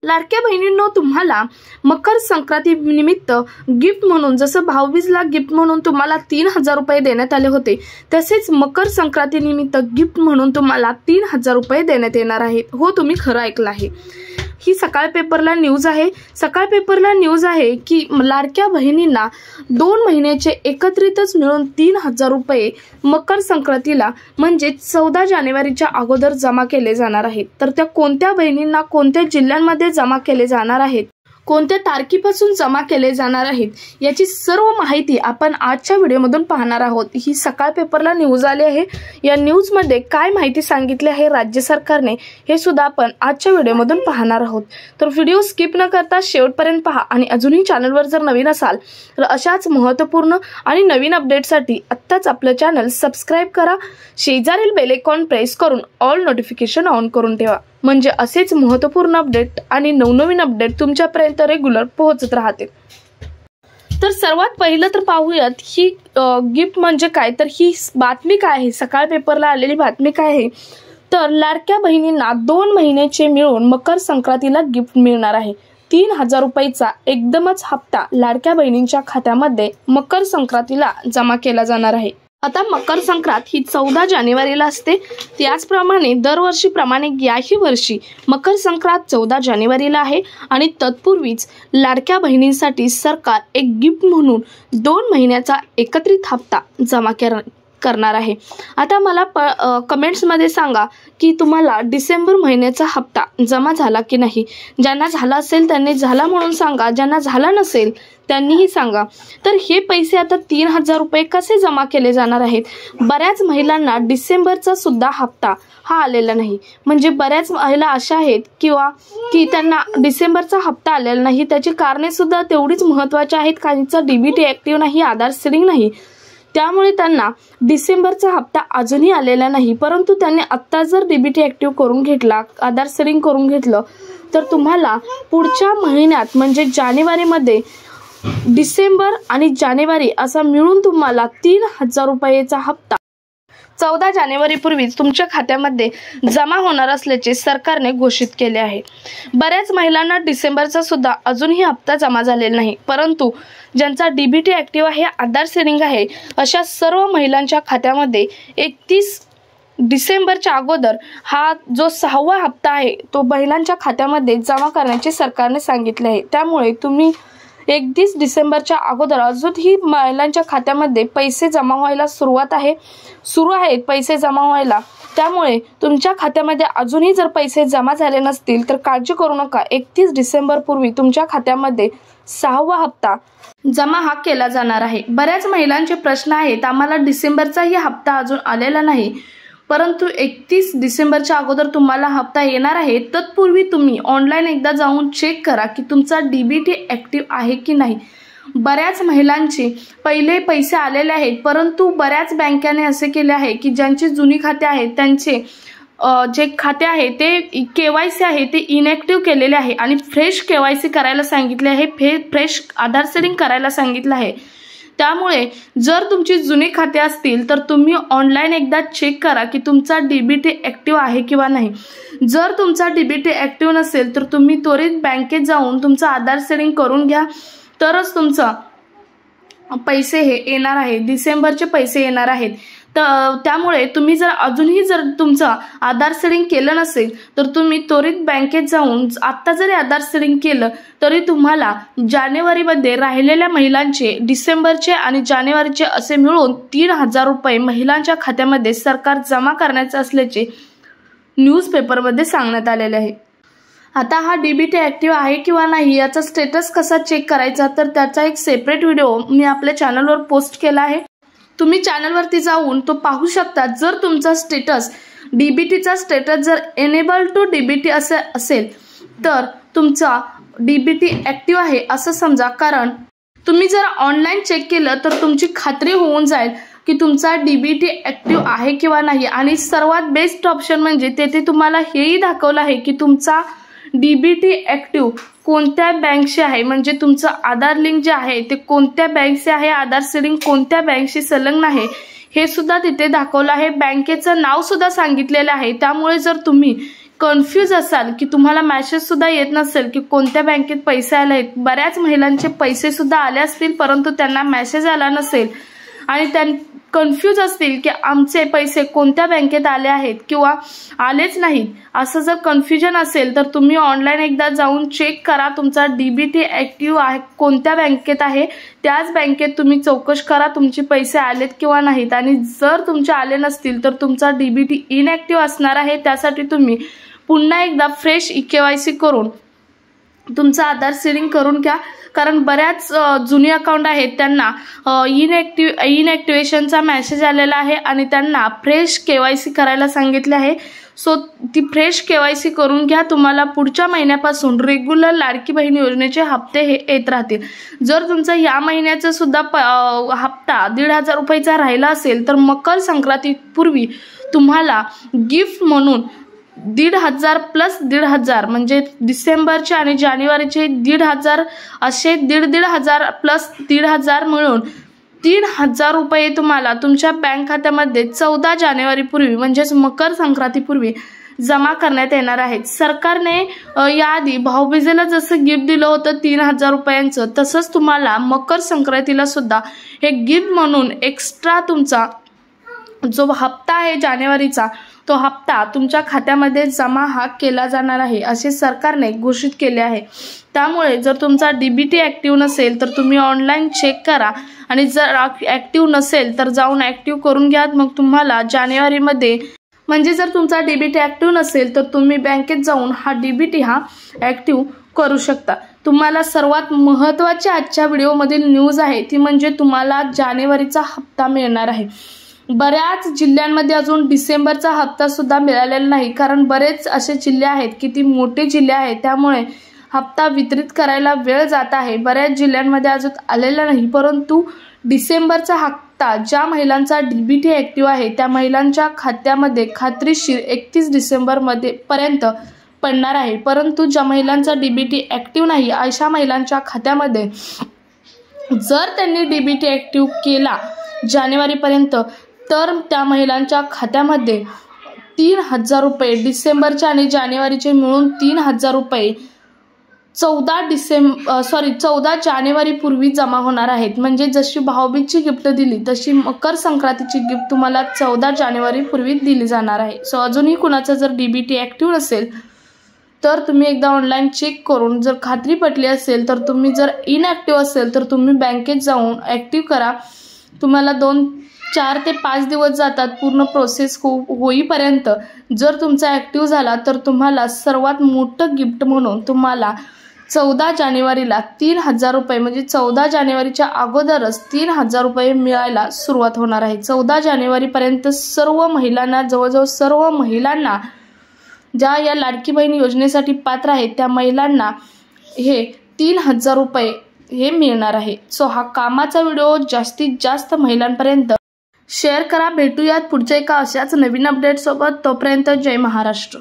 लाडक्या बहिणींनो, तुम्हाला मकर संक्रांती निमित्त गिफ्ट म्हणून, जसं भाऊबीजला गिफ्ट म्हणून तुम्हाला 3000 रुपये देण्यात आले होते, तसेच मकर संक्रांती निमित्त गिफ्ट म्हणून तुम्हाला 3000 रुपये देण्यात येणार आहेत। हो, तुम्ही खरं ऐकलं आहे। ही सकाळ पेपरला न्यूज आहे। सकाळ पेपरला न्यूज आहे की लाडक्या बहिणींना 2 महिन्याचे एकत्रितच मिळून 3000 रुपये मकर संक्रांतीला म्हणजे 14 जानेवारीच्या अगोदर जमा केले जाणार आहेत। तर त्या कोणत्या बहिणींना कोणत्या जिल्ह्यांमध्ये जमा केले जाणार आहेत, कोणत्या तारखेपासून जमा केले जाणार आहेत, याची सर्व माहिती आपण आजच्या व्हिडिओमधून पाहणार आहोत। ही सकाळ पेपरला न्यूज आली आहे। या न्यूज मध्ये काय माहिती सांगितली आहे राज्य सरकारने हे सुद्धा आपण आजच्या व्हिडिओमधून पाहणार आहोत। तर व्हिडिओ स्किप न करता शेवटपर्यंत पहा आणि अजूनही चॅनलवर जर नवीन असाल तर अशाच महत्त्वपूर्ण आणि नवीन अपडेटसाठी आत्ताच आपलं चॅनल सबस्क्राइब करा, शेजारील बेल आयकॉन प्रेस करून ऑल नोटिफिकेशन ऑन करून ठेवा, म्हणजे असेच महत्त्वपूर्ण अपडेट आणि नवनवीन अपडेट तुमच्यापर्यंत रेग्युलर पोहोचत राहतील। तर सर्वात पहिलं तर पाहूयात ही गिफ्ट म्हणजे काय, तर ही बातमी काय आहे, सकाळ पेपरला आलेली बातमी काय आहे। तर लाडक्या बहिणींना 2 महिन्याचे मिळून मकर संक्रांतीला गिफ्ट मिळणार आहे। 3000 रुपयाचा एकदमच हप्ता लाडक्या बहिणींच्या खात्यामध्ये मकर संक्रांतीला जमा केला जाणार आहे। आता मकर संक्रांत ही 14 जानेवारीला असते, त्याचप्रमाणे दरवर्षीप्रमाणे याही वर्षी मकर संक्रांत 14 जानेवारीला आहे आणि तत्पूर्वीच लाडक्या बहिणींसाठी सरकार एक गिफ्ट म्हणून 2 महिन्याचा एकत्रित हप्ता जमा करणार आहे। आता मला कमेंट्समध्ये सांगा की तुम्हाला डिसेंबर महिन्याचा हप्ता जमा झाला की नाही। ज्यांना झाला असेल त्यांनी झाला म्हणून सांगा, ज्यांना झाला नसेल त्यांनीही सांगा। तर हे पैसे आता 3000 रुपये कसे जमा केले जाणार आहेत। बऱ्याच महिलांना डिसेंबरचा सुद्धा हप्ता हा आलेला नाही, म्हणजे बऱ्याच महिला अशा आहेत की त्यांना डिसेंबरचा हप्ता आलेला नाही। त्याची कारणे सुद्धा तेवढीच महत्त्वाची आहेत। काहींचा डीबीटी ऍक्टिव्ह नाही, आधार सीडिंग नाही, त्यामुळे त्यांना डिसेंबरचा हप्ता अजूनही आलेला नाही। परंतु त्यांनी आत्ता जर डीबीटी ऍक्टिव्ह करून घेतला, आधार सीडिंग करून घेतलं, तर तुम्हाला पुढच्या महिन्यात म्हणजे जानेवारीमध्ये डिसेंबर आणि जानेवारी असा मिळून तुम्हाला 3000 रुपयाचा हप्ता 14 जानेवारीपूर्वीच तुमच्या खात्यामध्ये जमा होणार असल्याचे सरकारने घोषित केले आहे। बऱ्याच महिलांना डिसेंबरचा सुद्धा अजूनही हप्ता जमा झालेला नाही, परंतु ज्यांचा डीबीटी ऍक्टिव्ह आहे, आधार सीडिंग आहे, अशा सर्व महिलांच्या खात्यामध्ये 31 डिसेंबरच्या अगोदर हा जो 6वा हप्ता आहे तो महिलांच्या खात्यामध्ये जमा करण्याचे सरकारने सांगितले आहे। त्यामुळे तुम्ही 31 डिसेंबरच्या अगोदर अजूनही महिलांच्या खात्यामध्ये पैसे जमा व्हायला सुरू आहेत पैसे जमा व्हायला। त्यामुळे तुमच्या खात्यामध्ये अजूनही जर पैसे जमा झाले नसतील तर काळजी करू नका। 31 डिसेंबर पूर्वी तुमच्या खात्यामध्ये 6वा हप्ता जमा हा केला जाणार आहे। बऱ्याच महिलांचे प्रश्न आहेत, आम्हाला डिसेंबरचाही हप्ता अजून आलेला नाही, परंतु 31 डिसेंबरच्या अगोदर तुम्हाला हप्ता येणार आहे। तत्पूर्वी तुम्ही ऑनलाईन एकदा जाऊन चेक करा की तुमचा डीबीटी ऍक्टिव्ह आहे की नाही। बऱ्याच महिलांचे पहिले पैसे आलेले आहेत, परंतु बऱ्याच बँकाने असे केले आहे की ज्यांची जुनी खाते आहेत त्यांचे जे खाते आहे ते केवायसी आहे ते इनॅक्टिव्ह केलेले आहे आणि फ्रेश केवायसी करायला सांगितले आहे, फ्रेश आधार सीडिंग करायला सांगितलं आहे। त्यामुळे जर तुमची जुनी खाते असतील तर तुम्ही ऑनलाईन एकदा चेक करा की तुमचा डीबीटी ऍक्टिव्ह आहे किंवा नाही। जर तुमचा डीबीटी ऍक्टिव्ह नसेल तर तुम्ही त्वरित बँकेत जाऊन तुमचा आधार सीडिंग करून घ्या, तरच तुमचा पैसे हे येणार आहे, डिसेंबरचे पैसे येणार आहेत। त्यामुळे तुम्ही जर अजूनही जर तुमचा आधार सीडिंग केलं नसेल तर तुम्ही त्वरित बँकेत जाऊन आत्ता जरी आधार सीडिंग केलं तरी तुम्हाला जानेवारीमध्ये राहिलेल्या महिलांचे डिसेंबरचे आणि जानेवारीचे असे मिळून 3000 रुपये महिलांच्या खात्यामध्ये सरकार जमा करण्याचे असल्याचे न्यूज पेपरमध्ये सांगण्यात आलेले आहे। आता हा डीबीटी ऍक्टिव्ह आहे किंवा नाही याचा स्टेटस कसा चेक करायचा तर त्याचा एक सेपरेट व्हिडिओ मी आपल्या चॅनलवर पोस्ट केला आहे, तुम्ही चॅनलवरती जाऊन तो पाहू शकता। जर तुमचा स्टेटस डीबीटीचा स्टेटस जर एनेबल टू डीबीटी असेल तर तुमचा डीबीटी ऍक्टिव्ह आहे असं समजा, कारण तुम्ही जर ऑनलाईन चेक केलं तर तुमची खात्री होऊन जाईल की तुमचा डीबीटी ऍक्टिव्ह आहे किंवा नाही। आणि सर्वात बेस्ट ऑप्शन म्हणजे तेथे तुम्हाला हेही दाखवलं आहे की तुमचा डीबीटी ऍक्टिव्ह कोणत्या बँकशी आहे, म्हणजे तुमचं आधार लिंक जे आहे ते कोणत्या बँकशी आहे, आधार सीडिंग कोणत्या बँकशी संलग्न आहे हे सुद्धा तिथे दाखवलं आहे। बँकेचं नाव सुद्धा सांगितलेलं आहे। त्यामुळे जर तुम्ही कन्फ्यूज असाल की तुम्हाला मेसेज सुद्धा येत नसेल की कोणत्या बँकेत पैसे आले आहेत, बऱ्याच महिलांचे पैसे सुद्धा आले असतील परंतु त्यांना मेसेज आला नसेल आणि त्या कन्फ्यूज असतील की आमचे पैसे कोणत्या बँकेत आले आहेत किंवा आलेच नाहीत, असं जर कन्फ्युजन असेल तर तुम्ही ऑनलाईन एकदा जाऊन चेक करा तुमचा डीबीटी ॲक्टिव्ह आहे कोणत्या बँकेत आहे, त्याच बँकेत तुम्ही चौकशी करा तुमचे पैसे आलेत किंवा नाहीत. आणि जर तुमचे आले नसतील तर तुमचा डीबीटी इनॲक्टिव्ह असणार आहे. त्यासाठी तुम्ही पुन्हा एकदा फ्रेश KYC करून तुमचं आधार सीडिंग करून घ्या, कारण बऱ्याच जुनी अकाउंट आहेत त्यांना इनॲक्टिव्हेशनचा मेसेज आलेला आहे आणि त्यांना फ्रेश KYC करायला सांगितले आहे. सो ती फ्रेश KYC करून घ्या. तुम्हाला पुढच्या महिन्यापासून रेग्युलर लाडकी बहीण योजनेचे हप्ते हे येत राहतील. जर तुमचा या महिन्याचा सुद्धा हप्ता 1,500 रुपयाचा राहिला असेल तर मकर संक्रांतीपूर्वी तुम्हाला गिफ्ट म्हणून 1,500 प्लस 1,500 म्हणजे डिसेंबरचे आणि जानेवारीचे 1,500 असे 1,500 प्लस 1,500 मिळून 3,000 रुपये तुम्हाला तुमच्या बँक खात्यामध्ये 14 जानेवारीपूर्वी म्हणजेच मकर संक्रांतीपूर्वी जमा करण्यात येणार आहेत. सरकारने याआधी भाऊबीजेला जसं गिफ्ट दिलं होतं 3,000 रुपयांचं, तसंच तुम्हाला मकर संक्रांतीला सुद्धा हे गिफ्ट म्हणून एक्स्ट्रा तुमचा जो हप्ता आहे जानेवारीचा तो हप्ता तुमच्या खात्यामध्ये जमा हा केला जाणार आहे असे सरकारने घोषित केले आहे. त्यामुळे जर तुमचा डीबीटी ॲक्टिव्ह नसेल तर तुम्ही ऑनलाईन चेक करा आणि जर ॲक्टिव्ह नसेल तर जाऊन ॲक्टिव्ह करून घ्या. मग तुम्हाला जानेवारीमध्ये म्हणजे जर तुमचा डीबीटी ॲक्टिव्ह नसेल तर तुम्ही बँकेत जाऊन हा डीबीटी ॲक्टिव्ह करू शकता. तुम्हाला सर्वात महत्त्वाची आजच्या व्हिडिओमधील न्यूज आहे ती म्हणजे तुम्हाला जानेवारीचा हप्ता मिळणार आहे. बऱ्याच जिल्ह्यांमध्ये अजून डिसेंबरचा हप्ता सुद्धा मिळालेला नाही, कारण बरेच असे जिल्हे आहेत की ती मोठे जिल्हे आहेत त्यामुळे हप्ता वितरित करायला वेळ जात आहे. बऱ्याच जिल्ह्यांमध्ये अजून आलेला नाही, परंतु डिसेंबरचा हप्ता ज्या महिलांचा डीबीटी ॲक्टिव्ह आहे त्या महिलांच्या खात्यामध्ये खात्रीशीर 31 डिसेंबरमध्ये पर्यंत पडणार आहे. परंतु ज्या महिलांचा डीबीटी ॲक्टिव्ह नाही अशा महिलांच्या खात्यामध्ये जर त्यांनी डीबीटी ॲक्टिव्ह केला जानेवारीपर्यंत तर त्या महिलांच्या खात्यामध्ये 3,000 रुपये डिसेंबरच्या आणि जानेवारीचे मिळून 3,000 रुपये 14 जानेवारीपूर्वी जमा होणार आहेत. म्हणजे जशी भाऊबीजची गिफ्ट दिली तशी मकर संक्रांतीची गिफ्ट तुम्हाला 14 जानेवारीपूर्वी दिली जाणार आहे. सो अजूनही कुणाचा जर डीबीटी ॲक्टिव्ह नसेल तर तुम्ही एकदा ऑनलाईन चेक करून जर खात्री पटली असेल तर तुम्ही जर इनॲक्टिव्ह असेल तर तुम्ही बँकेत जाऊन ॲक्टिव्ह करा. तुम्हाला 4 ते 5 दिवस जातात पूर्ण प्रोसेस होईपर्यंत. जर तुमचा ॲक्टिव्ह झाला तर तुम्हाला सर्वात मोठं गिफ्ट म्हणून तुम्हाला 14 जानेवारीला 3,000 रुपये म्हणजे 14 जानेवारीच्या अगोदरच 3,000 रुपये मिळायला सुरुवात होणार आहे. 14 जानेवारीपर्यंत सर्व महिलांना जवळजवळ सर्व महिलांना ज्या या लाडकी बहीण योजनेसाठी पात्र आहेत त्या महिलांना हे 3,000 रुपये हे मिळणार आहे. सो हा कामाचा व्हिडिओ जास्तीत जास्त महिलांपर्यंत शेअर करा. भेटूयात पुढच्या एका अशाच नवीन अपडेट सोबत. तोपर्यंत जय महाराष्ट्र.